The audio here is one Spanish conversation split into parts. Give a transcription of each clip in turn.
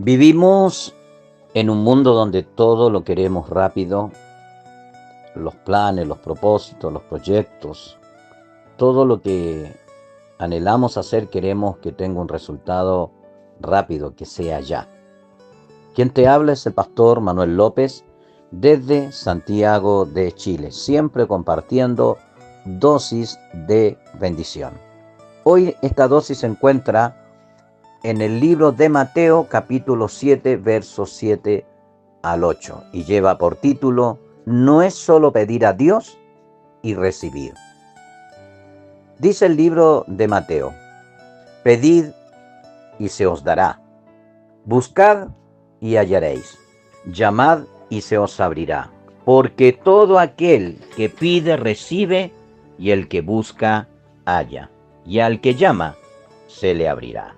Vivimos en un mundo donde todo lo queremos rápido, los planes, los propósitos, los proyectos, todo lo que anhelamos hacer queremos que tenga un resultado rápido, que sea ya. Quien te habla es el pastor Manuel López desde Santiago de Chile, siempre compartiendo dosis de bendición. Hoy esta dosis se encuentra en el libro de Mateo, capítulo 7, versos 7 al 8, y lleva por título: No es solo pedir a Dios y recibir. Dice el libro de Mateo: Pedid y se os dará, buscad y hallaréis, llamad y se os abrirá, porque todo aquel que pide recibe, y el que busca halla, y al que llama se le abrirá.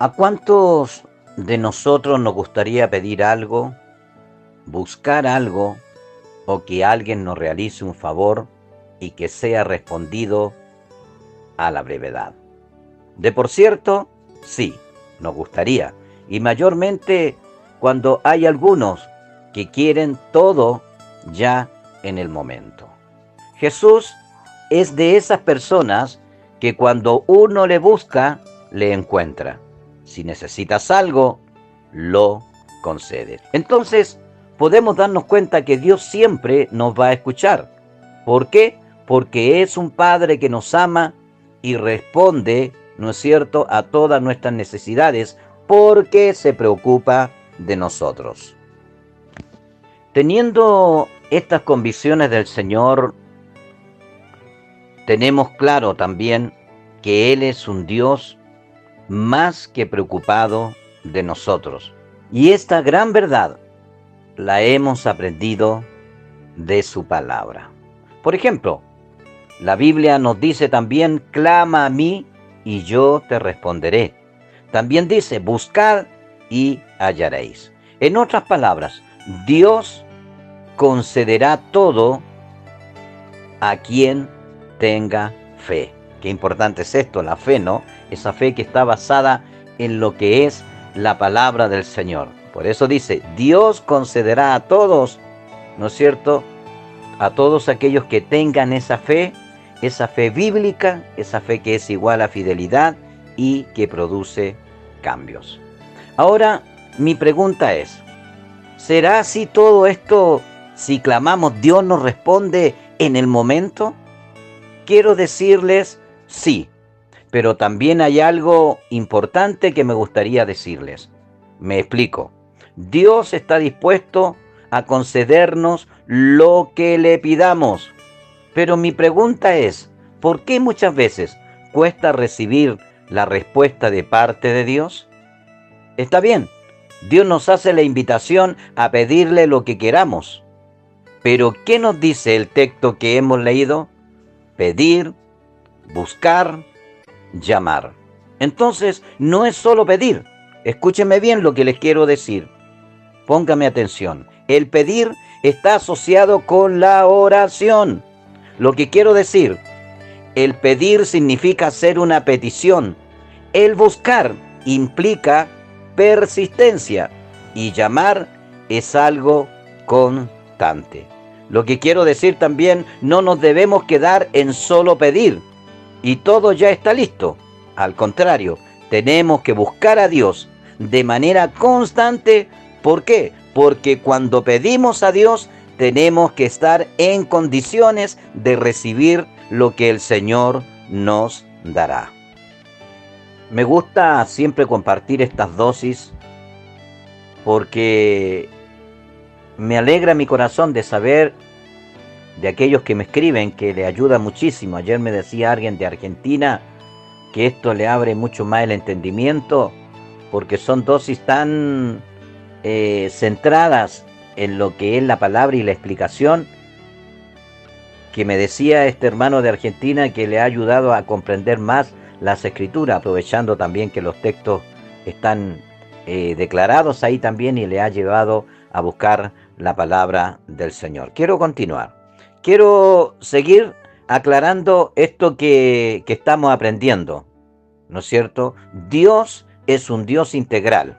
¿A cuántos de nosotros nos gustaría pedir algo, buscar algo, o que alguien nos realice un favor y que sea respondido a la brevedad? De por cierto, sí, nos gustaría, y mayormente cuando hay algunos que quieren todo ya en el momento. Jesús es de esas personas que cuando uno le busca, le encuentra. Si necesitas algo, lo concede. Entonces, podemos darnos cuenta que Dios siempre nos va a escuchar. ¿Por qué? Porque es un Padre que nos ama y responde, ¿no es cierto?, a todas nuestras necesidades, porque se preocupa de nosotros. Teniendo estas convicciones del Señor, tenemos claro también que Él es un Dios más que preocupado de nosotros. Y esta gran verdad la hemos aprendido de su palabra. Por ejemplo, la Biblia nos dice también: clama a mí y yo te responderé. También dice: buscad y hallaréis. En otras palabras, Dios concederá todo a quien tenga fe. Qué importante es esto, la fe, ¿no? Esa fe que está basada en lo que es la palabra del Señor. Por eso dice: Dios concederá a todos, ¿no es cierto?, a todos aquellos que tengan esa fe bíblica, esa fe que es igual a fidelidad y que produce cambios. Ahora, mi pregunta es: ¿será así todo esto si clamamos, Dios nos responde en el momento? Quiero decirles sí, pero también hay algo importante que me gustaría decirles. Me explico. Dios está dispuesto a concedernos lo que le pidamos. Pero mi pregunta es: ¿por qué muchas veces cuesta recibir la respuesta de parte de Dios? Está bien, Dios nos hace la invitación a pedirle lo que queramos. Pero ¿qué nos dice el texto que hemos leído? Pedir, buscar, llamar. Entonces, no es solo pedir. Escúchenme bien lo que les quiero decir. Póngame atención. El pedir está asociado con la oración. Lo que quiero decir, el pedir significa hacer una petición. El buscar implica persistencia. Y llamar es algo constante. Lo que quiero decir también, no nos debemos quedar en solo pedir y todo ya está listo. Al contrario, tenemos que buscar a Dios de manera constante. ¿Por qué? Porque cuando pedimos a Dios, tenemos que estar en condiciones de recibir lo que el Señor nos dará. Me gusta siempre compartir estas dosis porque me alegra mi corazón de saber de aquellos que me escriben que le ayuda muchísimo. Ayer me decía alguien de Argentina que esto le abre mucho más el entendimiento, porque son dosis tan centradas en lo que es la palabra y la explicación, que me decía este hermano de Argentina que le ha ayudado a comprender más las escrituras, aprovechando también que los textos están declarados ahí también, y le ha llevado a buscar la palabra del Señor. Quiero continuar. Quiero seguir aclarando esto que estamos aprendiendo, ¿no es cierto? Dios es un Dios integral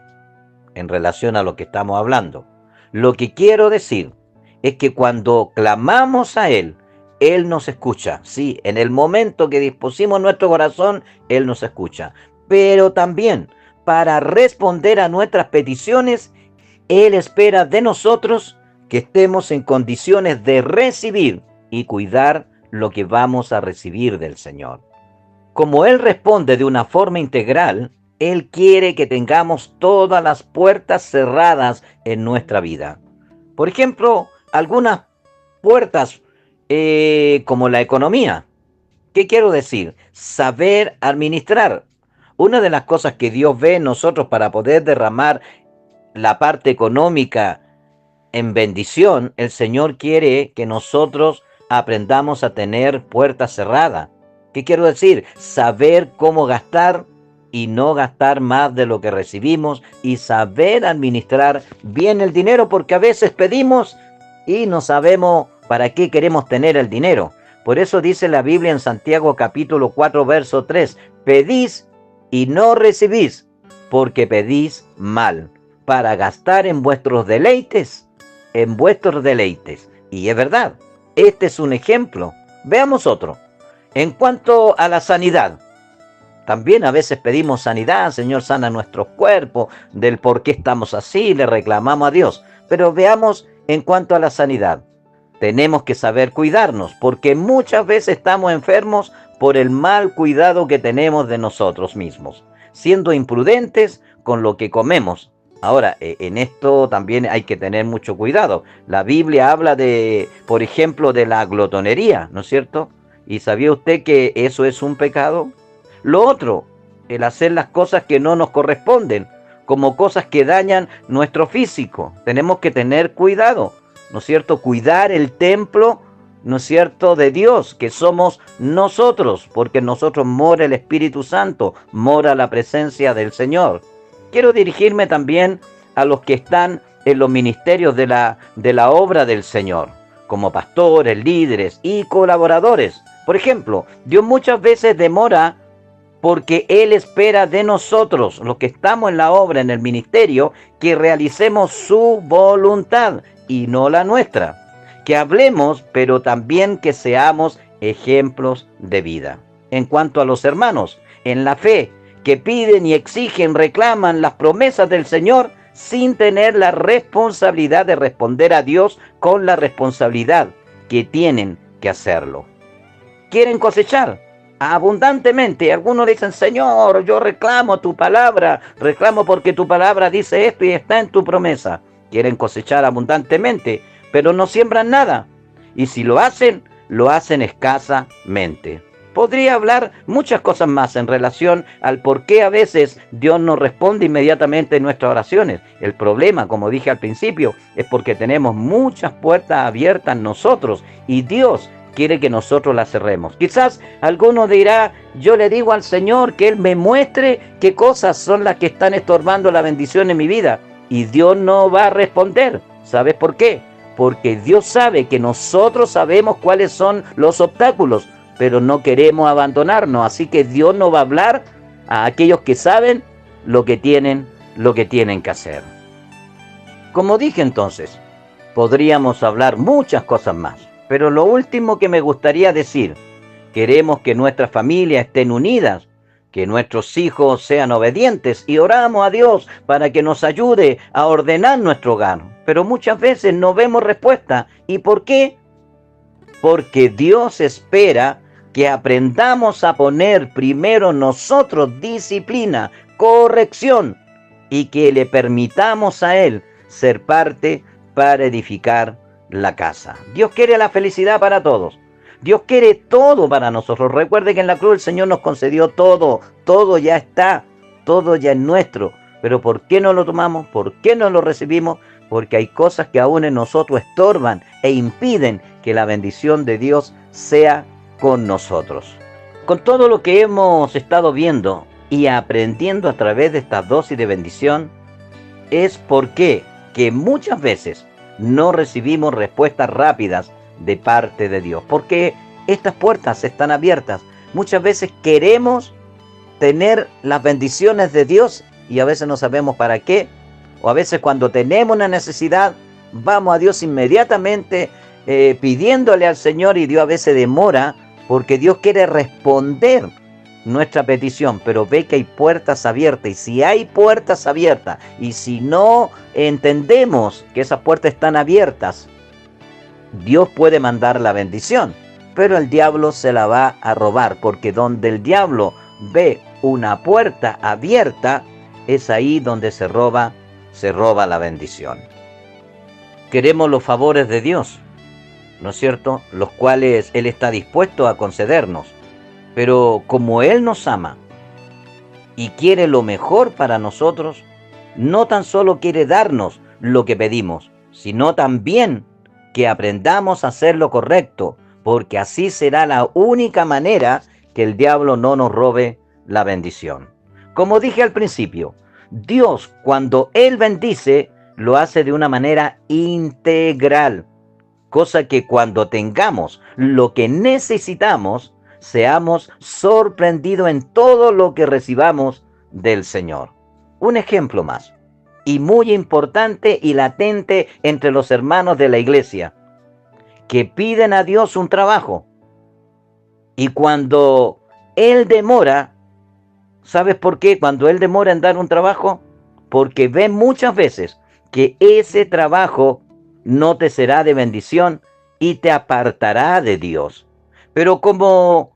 en relación a lo que estamos hablando. Lo que quiero decir es que cuando clamamos a Él, Él nos escucha. Sí, en el momento que dispusimos nuestro corazón, Él nos escucha. Pero también para responder a nuestras peticiones, Él espera de nosotros que estemos en condiciones de recibir y cuidar lo que vamos a recibir del Señor. Como Él responde de una forma integral, Él quiere que tengamos todas las puertas cerradas en nuestra vida. Por ejemplo, algunas puertas como la economía. ¿Qué quiero decir? Saber administrar. Una de las cosas que Dios ve en nosotros para poder derramar la parte económica en bendición, el Señor quiere que nosotros aprendamos a tener puertas cerradas. ¿Qué quiero decir? Saber cómo gastar y no gastar más de lo que recibimos y saber administrar bien el dinero, porque a veces pedimos y no sabemos para qué queremos tener el dinero. Por eso dice la Biblia en Santiago capítulo 4 verso 3, pedís y no recibís, porque pedís mal, para gastar en vuestros deleites. Y es verdad, este es un ejemplo. Veamos otro. En cuanto a la sanidad, también a veces pedimos sanidad, Señor, sana nuestros cuerpos, del por qué estamos así, le reclamamos a Dios. Pero veamos en cuanto a la sanidad. Tenemos que saber cuidarnos, porque muchas veces estamos enfermos por el mal cuidado que tenemos de nosotros mismos, siendo imprudentes con lo que comemos. Ahora, en esto también hay que tener mucho cuidado. La Biblia habla de, por ejemplo, de la glotonería, ¿no es cierto? ¿Y sabía usted que eso es un pecado? Lo otro, el hacer las cosas que no nos corresponden, como cosas que dañan nuestro físico. Tenemos que tener cuidado, ¿no es cierto? Cuidar el templo, ¿no es cierto?, de Dios, que somos nosotros, porque en nosotros mora el Espíritu Santo, mora la presencia del Señor. Quiero dirigirme también a los que están en los ministerios de la obra del Señor, como pastores, líderes y colaboradores. Por ejemplo, Dios muchas veces demora porque Él espera de nosotros, los que estamos en la obra, en el ministerio, que realicemos su voluntad y no la nuestra. Que hablemos, pero también que seamos ejemplos de vida. En cuanto a los hermanos, en la fe, que piden y exigen, reclaman las promesas del Señor sin tener la responsabilidad de responder a Dios con la responsabilidad que tienen que hacerlo. Quieren cosechar abundantemente. Algunos dicen, Señor, yo reclamo tu palabra, reclamo porque tu palabra dice esto y está en tu promesa. Quieren cosechar abundantemente, pero no siembran nada. Y si lo hacen escasamente. Podría hablar muchas cosas más en relación al por qué a veces Dios no responde inmediatamente en nuestras oraciones. El problema, como dije al principio, es porque tenemos muchas puertas abiertas nosotros y Dios quiere que nosotros las cerremos. Quizás alguno dirá, yo le digo al Señor que Él me muestre qué cosas son las que están estorbando la bendición en mi vida. Y Dios no va a responder. ¿Sabes por qué? Porque Dios sabe que nosotros sabemos cuáles son los obstáculos, pero no queremos abandonarnos. Así que Dios no va a hablar a aquellos que saben lo que tienen que hacer. Como dije entonces, podríamos hablar muchas cosas más. Pero lo último que me gustaría decir, queremos que nuestras familias estén unidas, que nuestros hijos sean obedientes y oramos a Dios para que nos ayude a ordenar nuestro hogar. Pero muchas veces no vemos respuesta. ¿Y por qué? Porque Dios espera que aprendamos a poner primero nosotros disciplina, corrección y que le permitamos a Él ser parte para edificar la casa. Dios quiere la felicidad para todos. Dios quiere todo para nosotros. Recuerde que en la cruz el Señor nos concedió todo. Todo ya está. Todo ya es nuestro. Pero ¿por qué no lo tomamos? ¿Por qué no lo recibimos? Porque hay cosas que aún en nosotros estorban e impiden que la bendición de Dios sea con nosotros. Con todo lo que hemos estado viendo y aprendiendo a través de estas dosis de bendición, es porque que muchas veces no recibimos respuestas rápidas de parte de Dios, porque estas puertas están abiertas. Muchas veces queremos tener las bendiciones de Dios y a veces no sabemos para qué, o a veces cuando tenemos una necesidad, vamos a Dios inmediatamente pidiéndole al Señor, y Dios a veces demora porque Dios quiere responder nuestra petición, pero ve que hay puertas abiertas, y si hay puertas abiertas y si no entendemos que esas puertas están abiertas, Dios puede mandar la bendición, pero el diablo se la va a robar, porque donde el diablo ve una puerta abierta, es ahí donde se roba la bendición. Queremos los favores de Dios, ¿no es cierto?, los cuales Él está dispuesto a concedernos, pero como Él nos ama y quiere lo mejor para nosotros, no tan solo quiere darnos lo que pedimos, sino también que aprendamos a hacer lo correcto, porque así será la única manera que el diablo no nos robe la bendición. Como dije al principio, Dios, cuando Él bendice, lo hace de una manera integral, cosa que cuando tengamos lo que necesitamos, seamos sorprendidos en todo lo que recibamos del Señor. Un ejemplo más, y muy importante y latente entre los hermanos de la iglesia, que piden a Dios un trabajo, y cuando Él demora, ¿sabes por qué? Cuando Él demora en dar un trabajo, porque ve muchas veces que ese trabajo no te será de bendición y te apartará de Dios. Pero como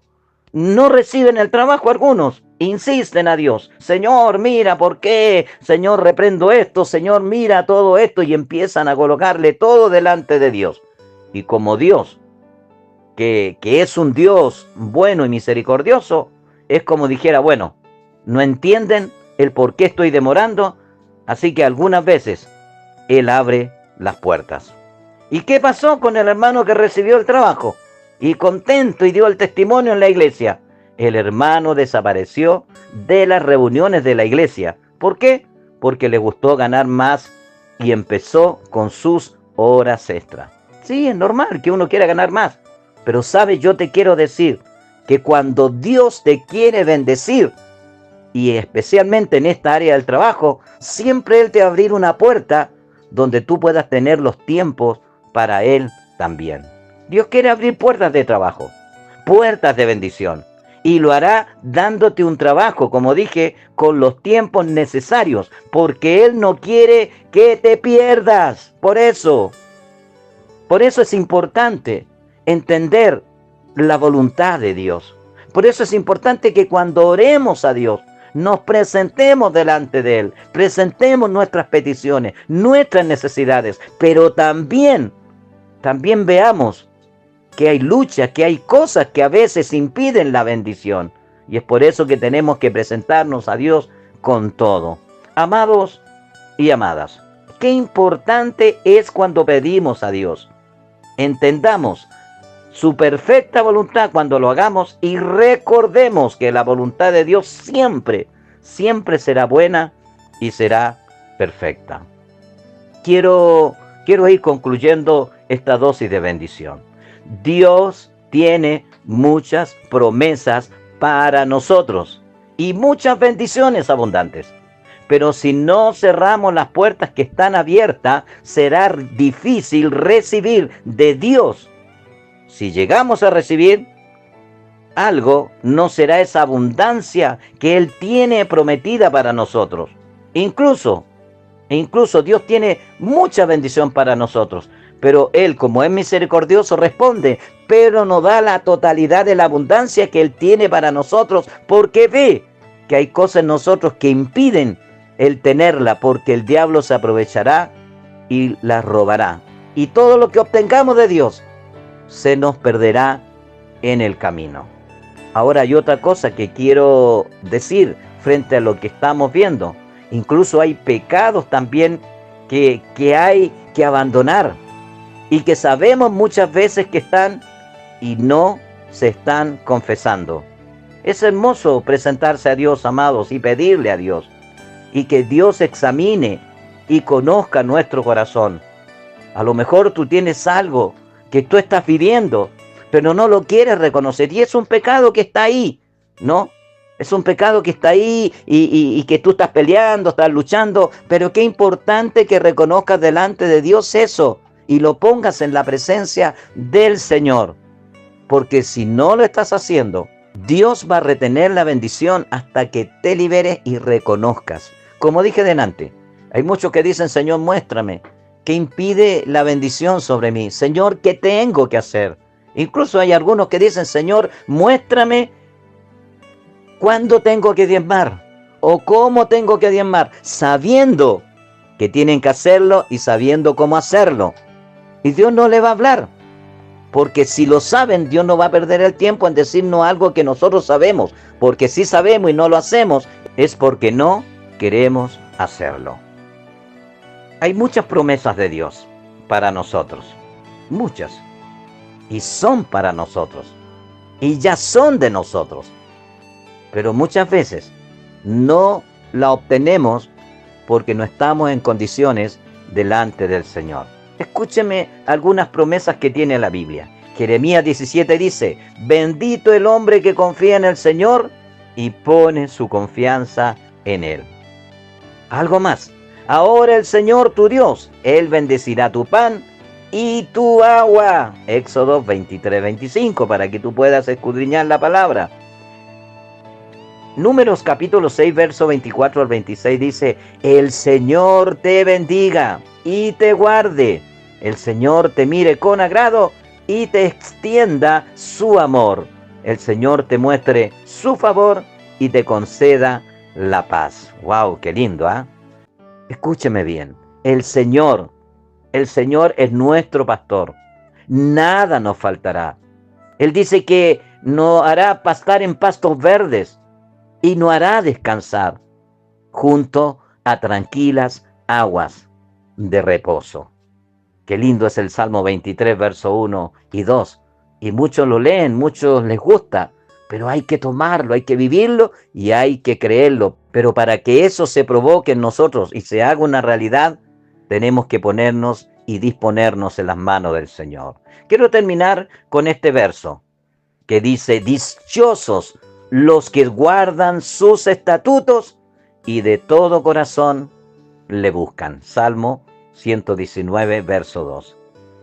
no reciben el trabajo, algunos insisten a Dios: Señor, mira, ¿por qué? Señor, reprendo esto, Señor, mira todo esto, y empiezan a colocarle todo delante de Dios. Y como Dios, que es un Dios bueno y misericordioso, es como dijera: bueno, no entienden el por qué estoy demorando, así que algunas veces Él abre las puertas. ¿Y qué pasó con el hermano que recibió el trabajo y contento y dio el testimonio en la iglesia? El hermano desapareció de las reuniones de la iglesia. ¿Por qué? Porque le gustó ganar más y empezó con sus horas extras. Sí, es normal que uno quiera ganar más, pero sabes, yo te quiero decir que cuando Dios te quiere bendecir, y especialmente en esta área del trabajo, siempre Él te va a abrir una puerta donde tú puedas tener los tiempos para Él también. Dios quiere abrir puertas de trabajo, puertas de bendición, y lo hará dándote un trabajo, como dije, con los tiempos necesarios, porque Él no quiere que te pierdas. Por eso es importante entender la voluntad de Dios. Por eso es importante que cuando oremos a Dios, nos presentemos delante de Él, presentemos nuestras peticiones, nuestras necesidades, pero también veamos que hay luchas, que hay cosas que a veces impiden la bendición. Y es por eso que tenemos que presentarnos a Dios con todo. Amados y amadas, qué importante es cuando pedimos a Dios. Entendamos su perfecta voluntad cuando lo hagamos, y recordemos que la voluntad de Dios siempre será buena y será perfecta. Quiero ir concluyendo esta dosis de bendición. Dios tiene muchas promesas para nosotros y muchas bendiciones abundantes. Pero si no cerramos las puertas que están abiertas, será difícil recibir de Dios. Si llegamos a recibir algo, no será esa abundancia que Él tiene prometida para nosotros. Incluso Dios tiene mucha bendición para nosotros, pero Él, como es misericordioso, responde, pero no da la totalidad de la abundancia que Él tiene para nosotros, porque ve que hay cosas en nosotros que impiden el tenerla, porque el diablo se aprovechará y la robará. Y todo lo que obtengamos de Dios se nos perderá en el camino. Ahora hay otra cosa que quiero decir frente a lo que estamos viendo. Incluso hay pecados también que hay que abandonar y que sabemos muchas veces que están y no se están confesando. Es hermoso presentarse a Dios, amados, y pedirle a Dios, y que Dios examine y conozca nuestro corazón. A lo mejor tú tienes algo que tú estás viviendo, pero no lo quieres reconocer, y es un pecado que está ahí, ¿no? Es un pecado que está ahí y que tú estás peleando, estás luchando, pero qué importante que reconozcas delante de Dios eso y lo pongas en la presencia del Señor. Porque si no lo estás haciendo, Dios va a retener la bendición hasta que te liberes y reconozcas. Como dije delante, hay muchos que dicen, Señor, muéstrame. ¿Qué impide la bendición sobre mí? Señor, ¿qué tengo que hacer? Incluso hay algunos que dicen, Señor, muéstrame cuándo tengo que diezmar o cómo tengo que diezmar, sabiendo que tienen que hacerlo y sabiendo cómo hacerlo. Y Dios no le va a hablar. Porque si lo saben, Dios no va a perder el tiempo en decirnos algo que nosotros sabemos. Porque si sabemos y no lo hacemos, es porque no queremos hacerlo. Hay muchas promesas de Dios para nosotros. Muchas. Y son para nosotros. Y ya son de nosotros. Pero muchas veces no la obtenemos porque no estamos en condiciones delante del Señor. Escúcheme algunas promesas que tiene la Biblia. Jeremías 17 dice, bendito el hombre que confía en el Señor y pone su confianza en Él. Algo más. Ahora el Señor tu Dios, Él bendecirá tu pan y tu agua. Éxodo 23-25, para que tú puedas escudriñar la palabra. Números capítulo 6, verso 24 al 26 dice, el Señor te bendiga y te guarde. El Señor te mire con agrado y te extienda su amor. El Señor te muestre su favor y te conceda la paz. ¡Wow! ¡Qué lindo! Escúcheme bien. El Señor es nuestro pastor. Nada nos faltará. Él dice que nos hará pastar en pastos verdes y nos hará descansar junto a tranquilas aguas de reposo. Qué lindo es el Salmo 23, verso 1 y 2. Y muchos lo leen, muchos les gusta, pero hay que tomarlo, hay que vivirlo y hay que creerlo. Pero para que eso se provoque en nosotros y se haga una realidad, tenemos que ponernos y disponernos en las manos del Señor. Quiero terminar con este verso que dice, dichosos los que guardan sus estatutos y de todo corazón le buscan. Salmo 119, verso 2.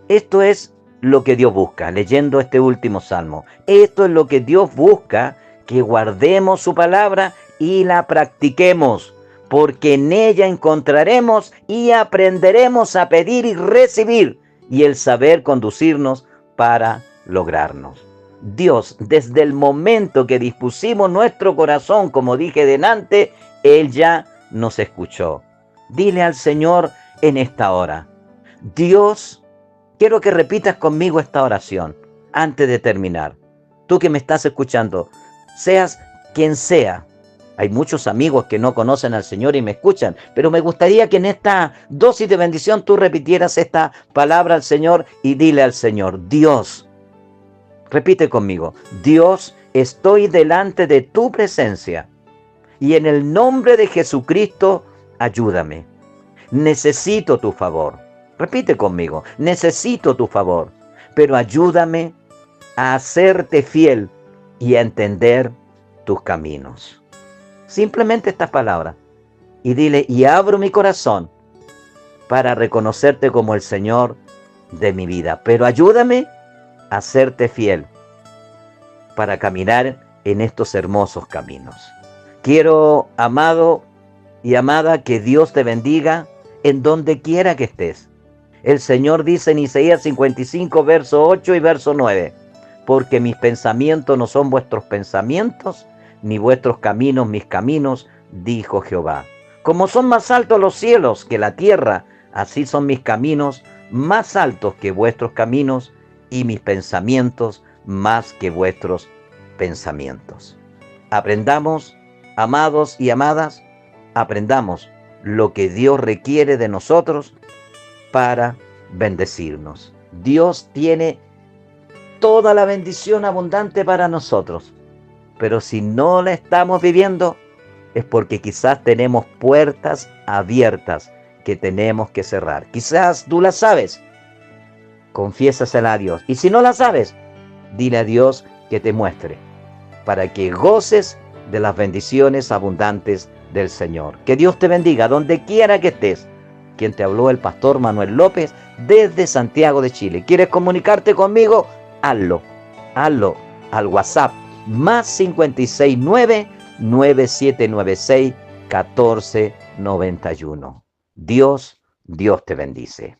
Esto es lo que Dios busca, leyendo este último salmo. Esto es lo que Dios busca, que guardemos su palabra y la practiquemos, porque en ella encontraremos y aprenderemos a pedir y recibir, y el saber conducirnos para lograrnos. Dios, desde el momento que dispusimos nuestro corazón, como dije delante, Él ya nos escuchó. Dile al Señor en esta hora, Dios, quiero que repitas conmigo esta oración antes de terminar. Tú que me estás escuchando, seas quien sea. Hay muchos amigos que no conocen al Señor y me escuchan, pero me gustaría que en esta dosis de bendición tú repitieras esta palabra al Señor y dile al Señor, Dios, repite conmigo, Dios, estoy delante de tu presencia y en el nombre de Jesucristo, ayúdame. Necesito tu favor. Repite conmigo, necesito tu favor, pero ayúdame a hacerte fiel y a entender tus caminos. Simplemente estas palabras. Y dile, y abro mi corazón para reconocerte como el Señor de mi vida. Pero ayúdame a serte fiel para caminar en estos hermosos caminos. Quiero, amado y amada, que Dios te bendiga en donde quiera que estés. El Señor dice en Isaías 55, verso 8 y verso 9, porque mis pensamientos no son vuestros pensamientos, ni vuestros caminos mis caminos, dijo Jehová. Como son más altos los cielos que la tierra, así son mis caminos más altos que vuestros caminos, y mis pensamientos más que vuestros pensamientos. Aprendamos, amados y amadas, aprendamos lo que Dios requiere de nosotros para bendecirnos. Dios tiene toda la bendición abundante para nosotros, pero si no la estamos viviendo, es porque quizás tenemos puertas abiertas que tenemos que cerrar. Quizás tú la sabes, confiésasela a Dios. Y si no la sabes, dile a Dios que te muestre, para que goces de las bendiciones abundantes del Señor. Que Dios te bendiga donde quiera que estés. Quien te habló, el pastor Manuel López, desde Santiago de Chile. ¿Quieres comunicarte conmigo? Hazlo al WhatsApp más 569-9796-1491. Dios te bendice.